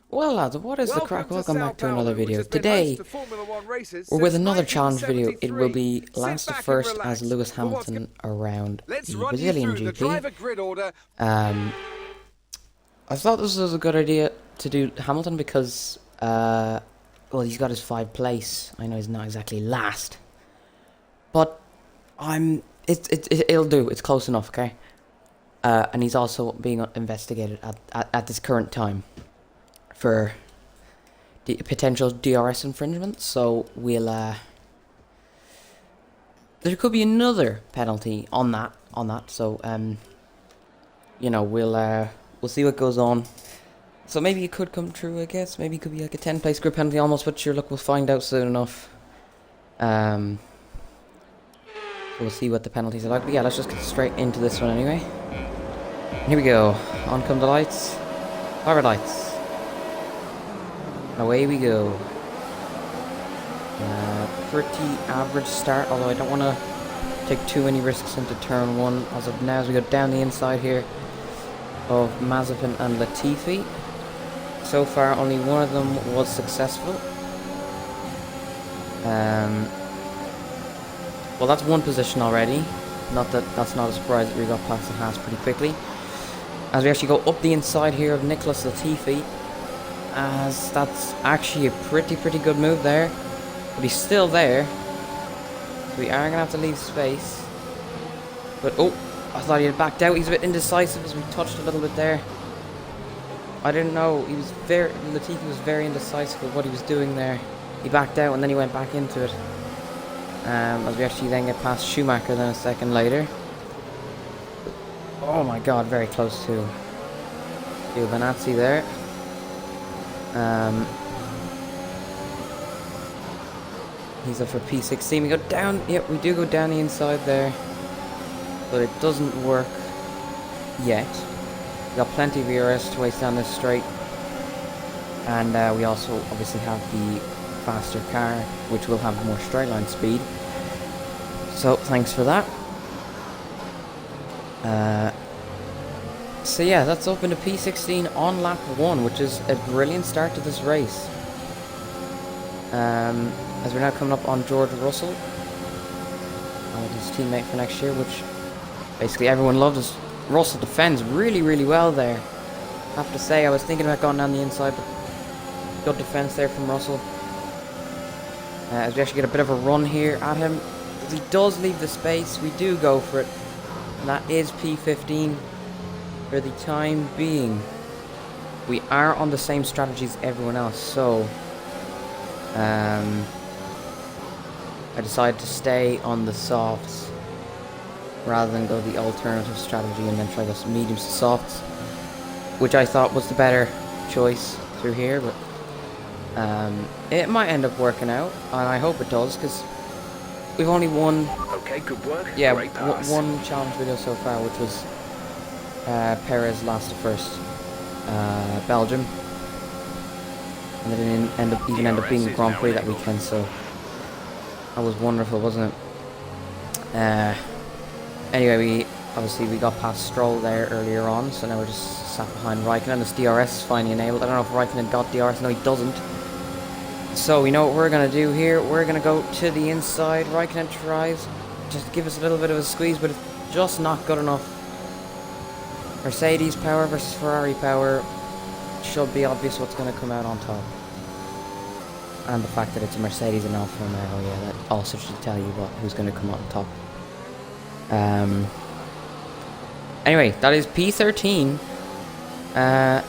Well lads, what is the crack? Welcome to Welcome Sao back to another Paulo, which video. has been host Today, to Formula One races we're with since another challenge video. It will 1973. be Sit last to back and first as relax Lewis for what's. Hamilton around Let's the run you Brazilian through the GP. driver grid order. Um, I thought this was a good idea to do Hamilton because, well, he's got his 5th place. I know he's not exactly last, but it'll do. It's close enough, okay? And he's also being investigated at this current time for the potential DRS infringement, so there could be another penalty on that, so you know, we'll see what goes on. So maybe it could come true, I guess. Maybe it could be like a 10 place grid penalty almost, but sure, look, we'll find out soon enough. So we'll see what the penalties are like. But yeah, let's just get straight into this one anyway. And here we go. On come the lights. Forward lights. And away we go. Pretty average start, although I don't want to take too many risks into turn 1 as of now, as we go down the inside here of Mazepin and Latifi. So far only one of them was successful. Well, that's one position already. Not that that's not a surprise that we got past the Haas pretty quickly. As we actually go up the inside here of Nicholas Latifi, as that's actually a pretty good move there. But he's still there. So we are going to have to leave space. But, oh, I thought he had backed out. He's a bit indecisive as we touched a little bit there. I didn't know. Latifi was very indecisive of what he was doing there. He backed out and then he went back into it. As we actually then get past Schumacher then a second later. Oh my god, very close to Giovinazzi there. He's up for P16. We go down. Yep, we do go down the inside there, but it doesn't work yet. We got plenty of ERS to waste down this straight, and we also obviously have the faster car, which will have more straight line speed. So thanks for that. So yeah, that's open to P16 on lap 1, which is a brilliant start to this race. As we're now coming up on George Russell, his teammate for next year, which basically everyone loves. Russell defends really well there. I have to say, I was thinking about going down the inside, but good defense there from Russell. As we actually get a bit of a run here at him. If he does leave the space, we do go for it. And that is P15 for the time being. We are on the same strategy as everyone else, so I decided to stay on the softs rather than go the alternative strategy and then try those mediums to softs, which I thought was the better choice through here, but it might end up working out, and I hope it does, because we've only won, Okay, good work. yeah, Great pass. one challenge video so far, which was Perez last to first, Belgium, and it didn't end up being the Grand Prix that weekend, so that was wonderful, wasn't it? Anyway, we got past Stroll there earlier on, so now we're just sat behind Raikkonen. This DRS is finally enabled. I don't know if Raikkonen got DRS. No, he doesn't. So we know what we're going to do here. We're going to go to the inside. Raikkonen tries just give us a little bit of a squeeze, but it's just not good enough. Mercedes power versus Ferrari power. Should be obvious what's going to come out on top. And the fact that it's a Mercedes and Alfa Romeo, yeah, that also should tell you who's going to come out on top. Anyway, that is P13. And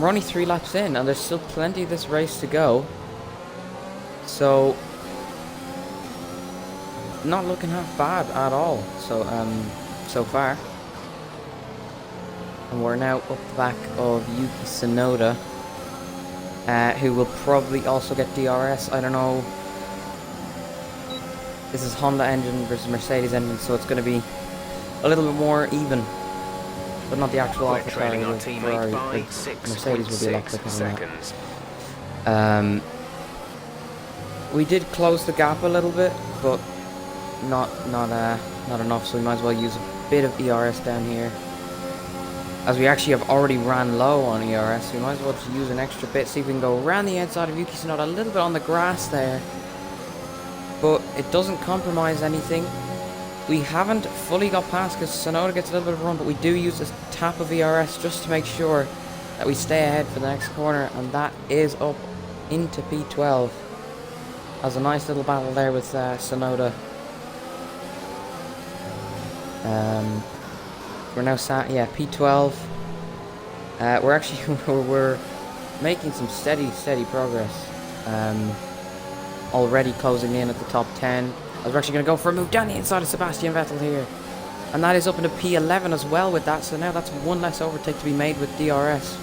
we're only 3 laps in, and there's still plenty of this race to go. So, not looking half bad at all. So, so far. And we're now up the back of Yuki Tsunoda, who will probably also get DRS. I don't know. This is Honda engine versus Mercedes engine, so it's going to be a little bit more even. But not the actual Alpha car. Ferrari, Mercedes will be a lot quicker than that. We did close the gap a little bit, but not enough. So we might as well use a bit of ERS down here. as we actually have already ran low on ERS, we might as well just use an extra bit, see if we can go around the outside of Yuki Tsunoda, a little bit on the grass there. But it doesn't compromise anything. We haven't fully got past because Tsunoda gets a little bit of a run, but we do use a tap of ERS just to make sure that we stay ahead for the next corner, and that is up into P12. As a nice little battle there with Tsunoda. We're now sat, yeah, P12. We're actually we're making some steady progress. Already closing in at the top 10. As we're actually going to go for a move down the inside of Sebastian Vettel here, and that is up into P11 as well with that. So now that's one less overtake to be made with DRS.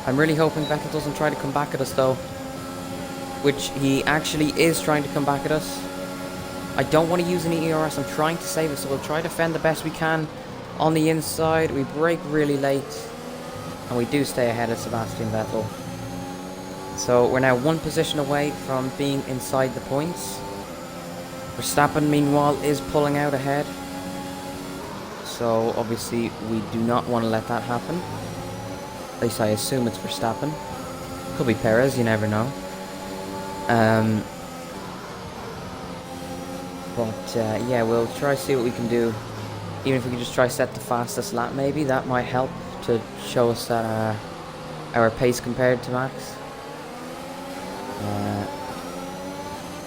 I'm really hoping Vettel doesn't try to come back at us though, which he actually is trying to come back at us. I don't want to use any ERS, I'm trying to save it, so we'll try to defend the best we can on the inside. We brake really late, and we do stay ahead of Sebastian Vettel. So we're now one position away from being inside the points. Verstappen, meanwhile, is pulling out ahead. So obviously we do not want to let that happen. At least I assume it's Verstappen. Could be Perez, you never know. Yeah, we'll try to see what we can do. Even if we can just try set the fastest lap, maybe that might help to show us that our pace compared to Max.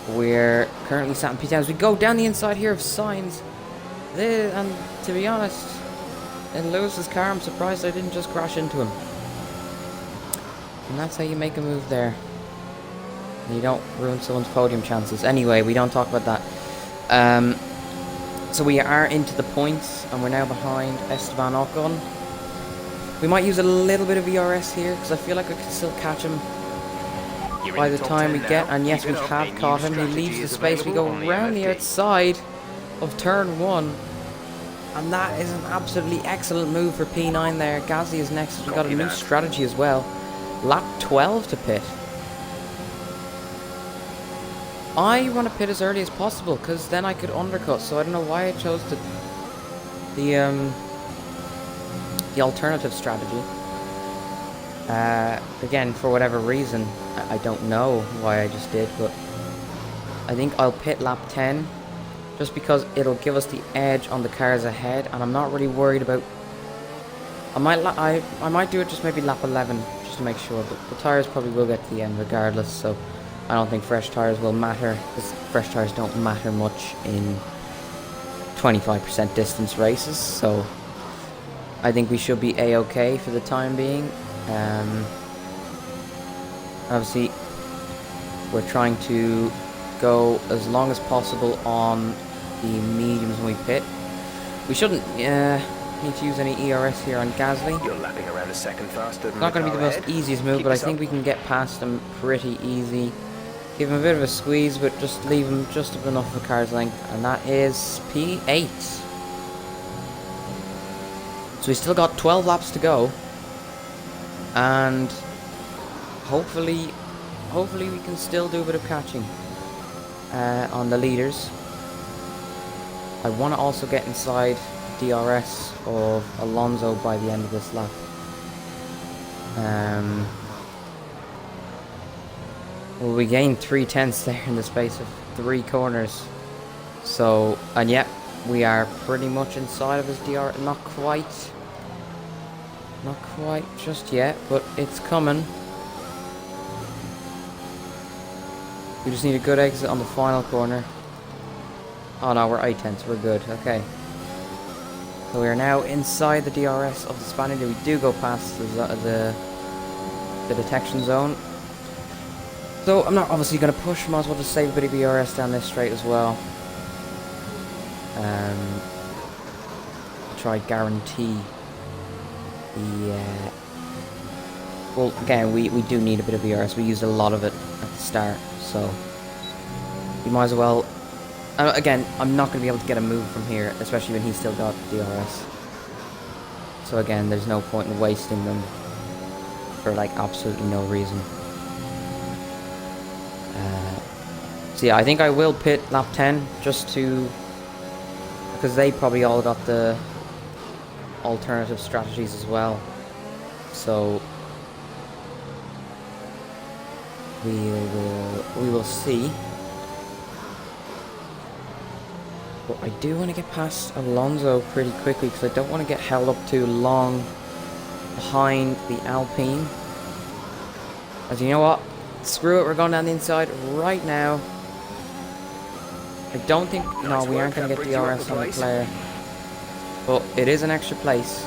We're currently sat in P10 as we go down the inside here of Sainz. And to be honest, in Lewis's car, I'm surprised I didn't just crash into him. And that's how you make a move there. And you don't ruin someone's podium chances. Anyway, we don't talk about that. So we are into the points, and we're now behind Esteban Ocon. We might use a little bit of ERS here, because I feel like I can still catch him by the time we get, and yes, we have caught him. He leaves the space. We go around the outside of turn 1, and that is an absolutely excellent move for P9 there. Gasly is next. We've got a new strategy as well. Lap 12 to pit. I want to pit as early as possible because then I could undercut, so I don't know why I chose the alternative strategy. Again, for whatever reason, I don't know why I just did, but I think I'll pit lap 10 just because it'll give us the edge on the cars ahead, and I'm not really worried about. I might do it just maybe lap 11 just to make sure, but the tires probably will get to the end regardless, so I don't think fresh tires will matter, because fresh tires don't matter much in 25% distance races, so I think we should be a-okay for the time being. Obviously, we're trying to go as long as possible on the mediums when we pit. We shouldn't need to use any ERS here on Gasly. You're lapping around a second faster than It's not going to be the most easiest move, but I think we can get past him pretty easy. Give him a bit of a squeeze, but just leave him just enough of a car's length, and that is P8. So we still got 12 laps to go, and hopefully we can still do a bit of catching on the leaders. I want to also get inside DRS of Alonso by the end of this lap. Well, we gained 3/10 there in the space of 3 corners. So, and yet, we are pretty much inside of his DRS. Not quite just yet, but it's coming. We just need a good exit on the final corner. Oh no, we're 8/10, we're good, okay. So we are now inside the DRS of the Spaniard. We do go past the detection zone. So I'm not obviously going to push, might as well just save a bit of DRS down this straight as well. Try guarantee the... well, again, we do need a bit of DRS. We used a lot of it at the start, so we might as well... again, I'm not going to be able to get a move from here, especially when he's still got DRS. So again, there's no point in wasting them for like absolutely no reason. So yeah, I think I will pit lap 10 just to... because they probably all got the alternative strategies as well. So we will see. But I do want to get past Alonso pretty quickly because I don't want to get held up too long behind the Alpine. As you know what? Screw it, we're going down the inside right now. I don't think... No, we aren't going to get DRS on Leclerc. But it is an extra place.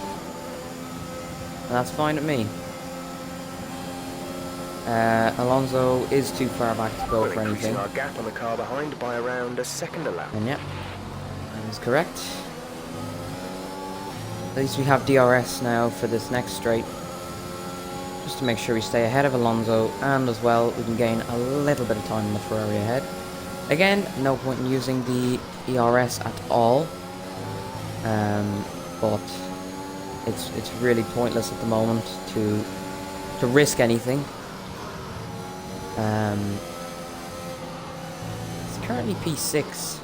And that's fine with me. Alonso is too far back to go for anything. Our gap on the car behind by around a second a lap. And yeah, that is correct. At least we have DRS now for this next straight. Just to make sure we stay ahead of Alonso, and as well we can gain a little bit of time in the Ferrari ahead. Again, no point in using the ERS at all. But it's really pointless at the moment to risk anything. It's currently P6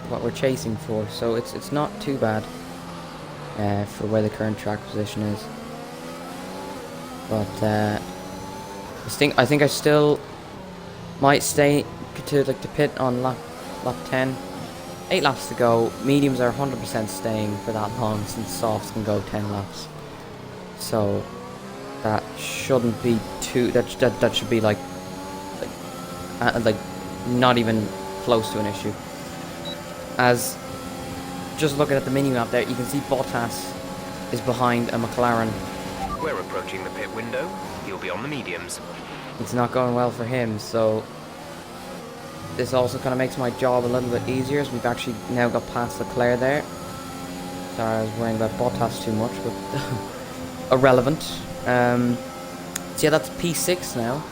what we're chasing for, so it's not too bad for where the current track position is. But I think I still might stay to the pit on lap 10. 8 laps to go. Mediums are 100% staying for that long, since softs can go 10 laps. So that shouldn't be too. That should be like not even close to an issue. As just looking at the mini map there, you can see Bottas is behind a McLaren. We're approaching the pit window. He'll be on the mediums. It's not going well for him, so this also kind of makes my job a little bit easier, as we've actually now got past Leclerc there. Sorry, I was worrying about Bottas too much, but irrelevant. So yeah, that's P6 now.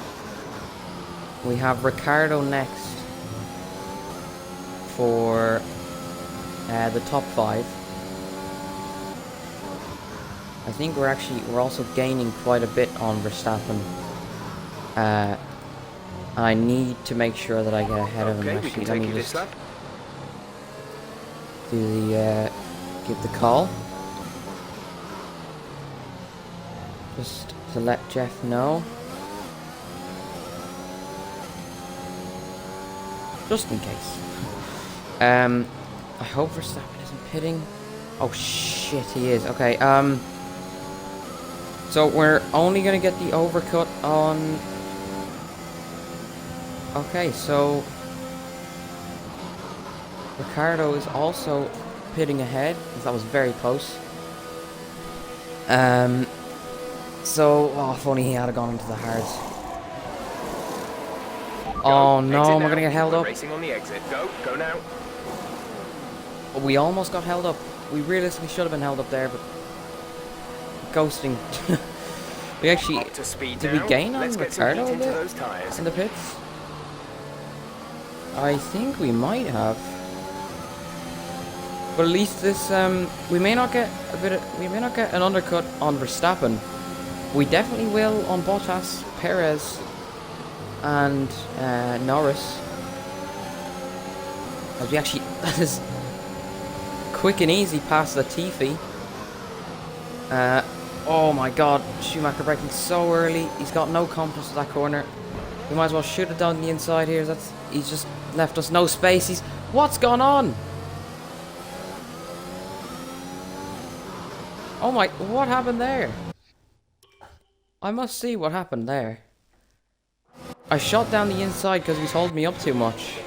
We have Ricciardo next for the top 5. I think we're also gaining quite a bit on Verstappen. I need to make sure that I get ahead of him. Actually, let me just do the give the call, just to let Jeff know, just in case. I hope Verstappen isn't pitting. Oh shit, he is. Okay. So we're only gonna get the overcut on. Okay, so Ricciardo is also pitting ahead, because that was very close. So, if only he had gone into the hards. Oh no, we're gonna get held up. Racing on the exit. Go now. We almost got held up. We realistically should have been held up there, but ghosting. We actually did we gain on Ricciardo a bit in the pits? I think we might have, but at least this we may not get an undercut on Verstappen. We definitely will on Bottas, Perez, and Norris. As we actually that is quick and easy past Latifi. Oh my God, Schumacher braking so early. He's got no confidence in that corner. We might as well shoot it down the inside here. He's just left us no space. What's gone on? Oh my, what happened there? I must see what happened there. I shot down the inside because he's holding me up too much.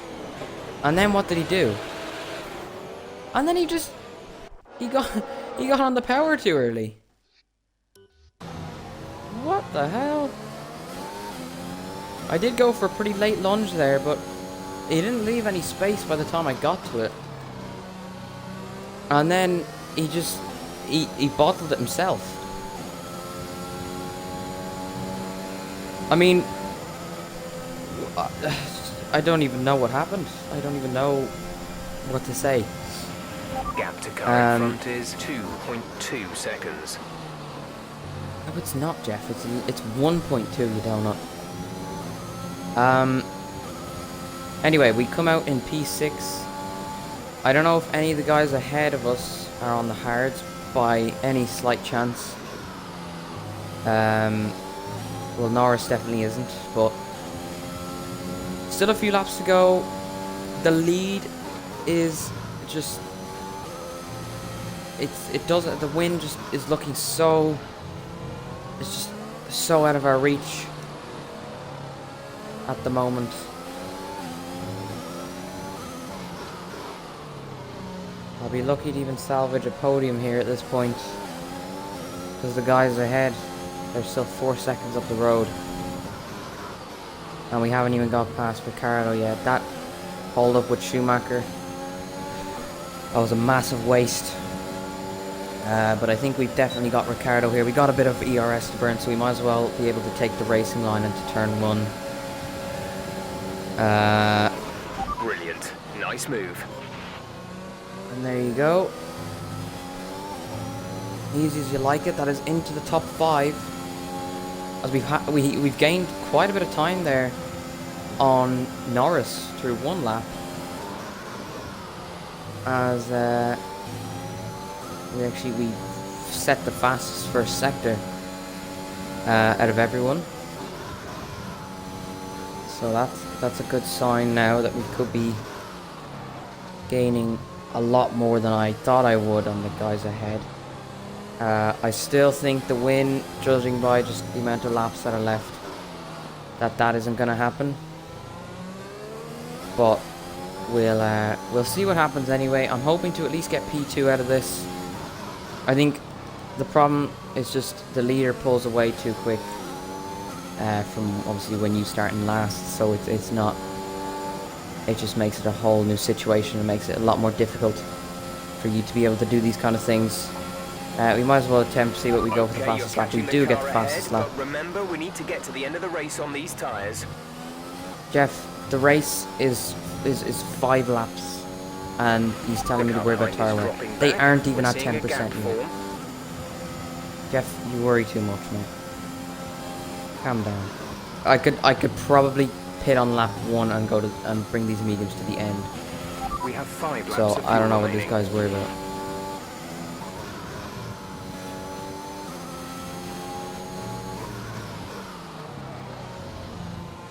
And then what did he do? And then he got on the power too early. What the hell? I did go for a pretty late lunge there, but he didn't leave any space by the time I got to it. And then he bottled it himself. I mean, I don't even know what happened. I don't even know what to say. Gap to car in front is 2.2 seconds. No, it's not, Jeff. It's 1.2, you donut. Anyway, we come out in P6. I don't know if any of the guys ahead of us are on the hards, by any slight chance. Well, Norris definitely isn't, but still a few laps to go. The lead is just, the wind just is looking so, it's just so out of our reach at the moment. I'll be lucky to even salvage a podium here at this point, because the guys ahead, they're still 4 seconds up the road, and we haven't even got past Ricciardo yet. That hold up with Schumacher, that was a massive waste. But I think we've definitely got Ricciardo here. We got a bit of ERS to burn, so we might as well be able to take the racing line into turn 1. Brilliant. Nice move. And there you go. Easy as you like it. That is into the top 5. As we've gained quite a bit of time there on Norris through 1 lap. As we set the fastest first sector out of everyone. So that's a good sign now that we could be gaining a lot more than I thought I would on the guys ahead. I still think the win, judging by just the amount of laps that are left, that isn't going to happen. But we'll see what happens anyway. I'm hoping to at least get P2 out of this. I think the problem is just the leader pulls away too quick from obviously when you start in last, so it's not. It just makes it a whole new situation and makes it a lot more difficult for you to be able to do these kind of things. We might as well attempt to see what we go for the fastest lap. We do get the fastest lap. Remember, we need to get to the end of the race on these tyres. Jeff, the race is 5 laps, and he's telling me to worry about tyre wear. They aren't even at 10% yet. Jeff, you worry too much, mate. Calm down. I could probably pit on lap 1 and go to and bring these mediums to the end. We have 5 laps. So I don't know what this guy's worried about.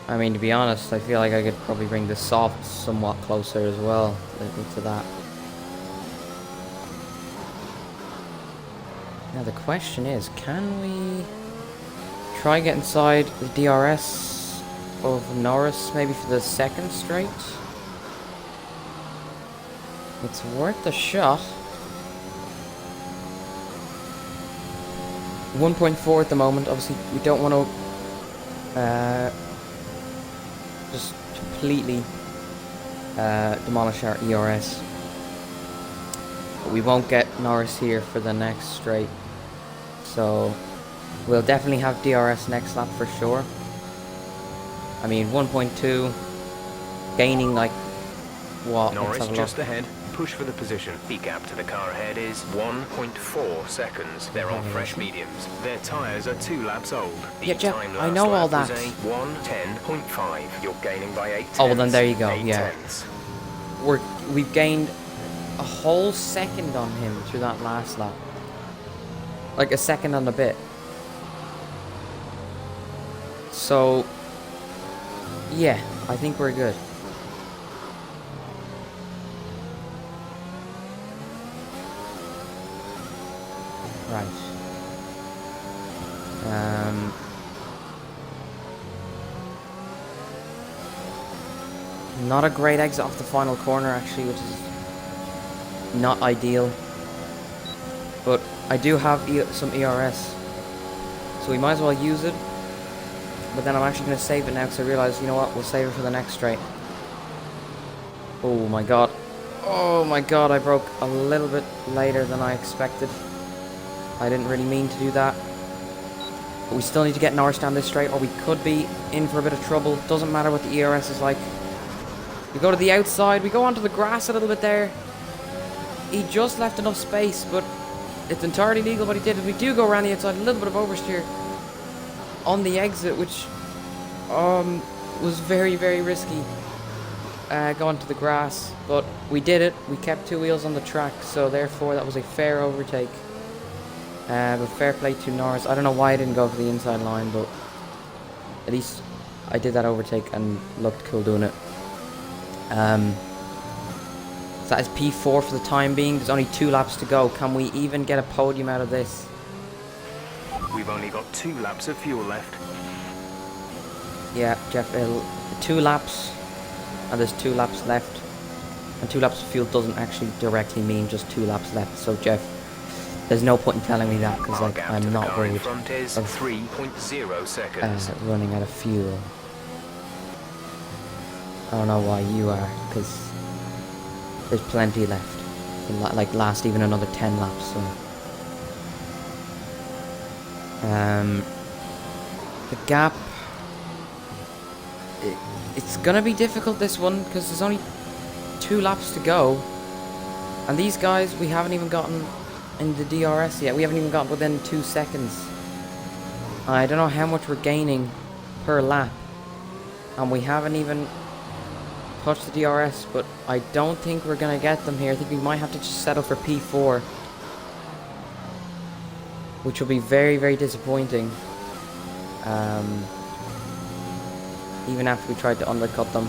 I mean, to be honest, I feel like I could probably bring the soft somewhat closer as well to that. Now the question is, can we try get inside the DRS of Norris maybe for the second straight? It's worth a shot. 1.4 at the moment. Obviously, we don't want to just completely demolish our ERS. But we won't get Norris here for the next straight. So we'll definitely have DRS next lap for sure. I mean, 1.2, gaining like what? Norris just ahead. Push for the position. The gap to the car ahead is 1.4 seconds. They're on fresh mediums. Their tyres are 2 laps old. The yeah, Jeff, time I know all that. 1:10.5. You're gaining by 8 tenths. Oh, well then there you go. 8 Yeah, tenths. we've gained a whole second on him through that last lap. Like a second on a bit. So yeah, I think we're good. Right. Not a great exit off the final corner actually, which is not ideal. But I do have some ERS, so we might as well use it. But then I'm actually going to save it now because I realize, you know what, we'll save it for the next straight. Oh my god. Oh my god, I broke a little bit later than I expected. I didn't really mean to do that. But we still need to get Norris down this straight, or we could be in for a bit of trouble. Doesn't matter what the ERS is like. We go to the outside, we go onto the grass a little bit there. He just left enough space, but it's entirely legal what he did. We do go around the outside, a little bit of oversteer on the exit, which was very, very risky. Going to the grass, but we did it. We kept 2 wheels on the track, so therefore that was a fair overtake. But fair play to Norris. I don't know why I didn't go for the inside line, but at least I did that overtake and looked cool doing it. So that is P4 for the time being. There's only 2 laps to go. Can we even get a podium out of this? We've only got 2 laps of fuel left. Yeah, Jeff, 2 laps, and there's 2 laps left. And 2 laps of fuel doesn't actually directly mean just 2 laps left. So, Jeff, there's no point in telling me that, because like, I'm not worried front is of 3.0 seconds. running out of fuel. I don't know why you are, because there's plenty left. It'll, like, last even another 10 laps, so. The gap. It's gonna be difficult, this one, because there's only 2 laps to go. And these guys, we haven't even gotten in the DRS yet. We haven't even gotten within 2 seconds. I don't know how much we're gaining per lap. And we haven't even touched the DRS, but I don't think we're gonna get them here. I think we might have to just settle for P4. Which will be very, very disappointing. Even after we tried to undercut them.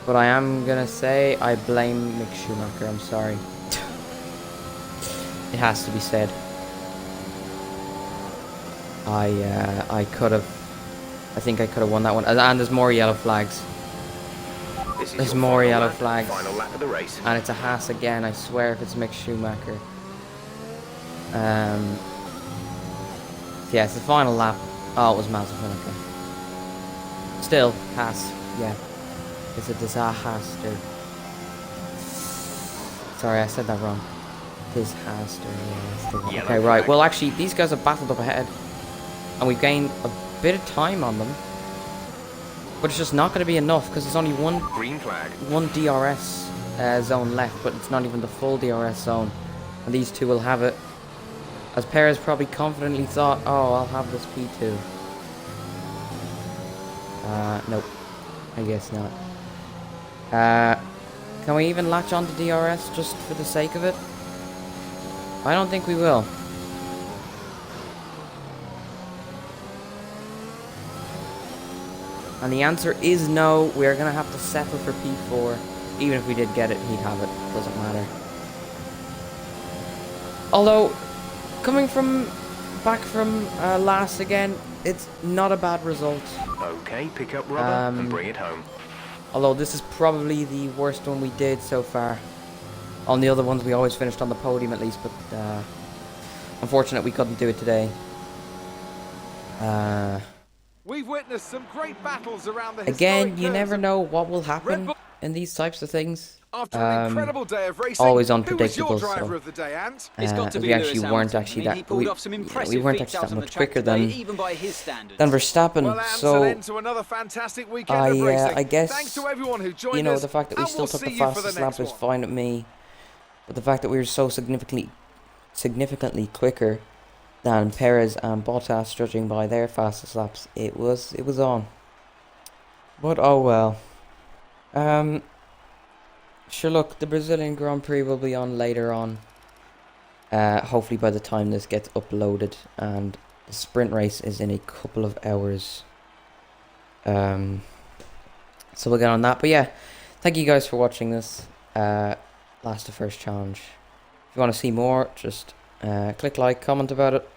But I am gonna say I blame Mick Schumacher, I'm sorry. It has to be said. I could have, I think I could have won that one. And there's more yellow flags. There's more yellow flags. Final lap of the race. And it's a Haas again, I swear, if it's Mick Schumacher. Yeah, it's the final lap. Oh, it was Mazepin. Still, Haas. Yeah. It's a disaster. Sorry, I said that wrong. Disaster. Yeah, okay, right. Well, actually, these guys have battled up ahead. And we've gained a bit of time on them. But it's just not going to be enough, because there's only one green flag, one DRS zone left, but it's not even the full DRS zone. And these two will have it. As Perez probably confidently thought, oh, I'll have this P2. Nope. I guess not. Can we even latch on to DRS just for the sake of it? I don't think we will. And the answer is no. We're going to have to settle for P4. Even if we did get it, he'd have it. Doesn't matter. Although, coming back from last again, it's not a bad result. Okay, pick up rubber and bring it home. Although this is probably the worst one we did so far. On the other ones we always finished on the podium at least, but unfortunate we couldn't do it today. We've witnessed some great battles around the again, you never know what will happen in these types of things. After an incredible day of racing, always unpredictable. Who was your driver so of the day, Ant? we actually weren't actually that we weren't actually that much quicker than Verstappen. Well, so into another fantastic weekend of racing. I guess thanks to everyone who joined you know us, the fact that we and still we'll took the see you for fastest the lap next is one. fine with me. But the fact that we were so significantly quicker than Perez and Bottas, judging by their fastest laps, it was on. But oh well. Sure, look, the Brazilian Grand Prix will be on later on. Hopefully by the time this gets uploaded, and the sprint race is in a couple of hours. So we'll get on that. But yeah, thank you guys for watching this. Last to first challenge. If you want to see more, just click like, comment about it.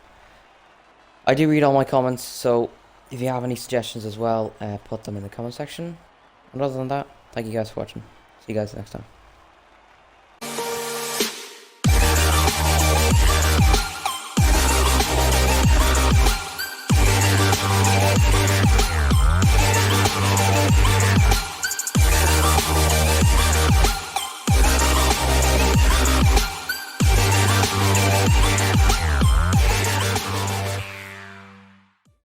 I do read all my comments, so if you have any suggestions as well, put them in the comment section. And other than that, thank you guys for watching. See you guys next time.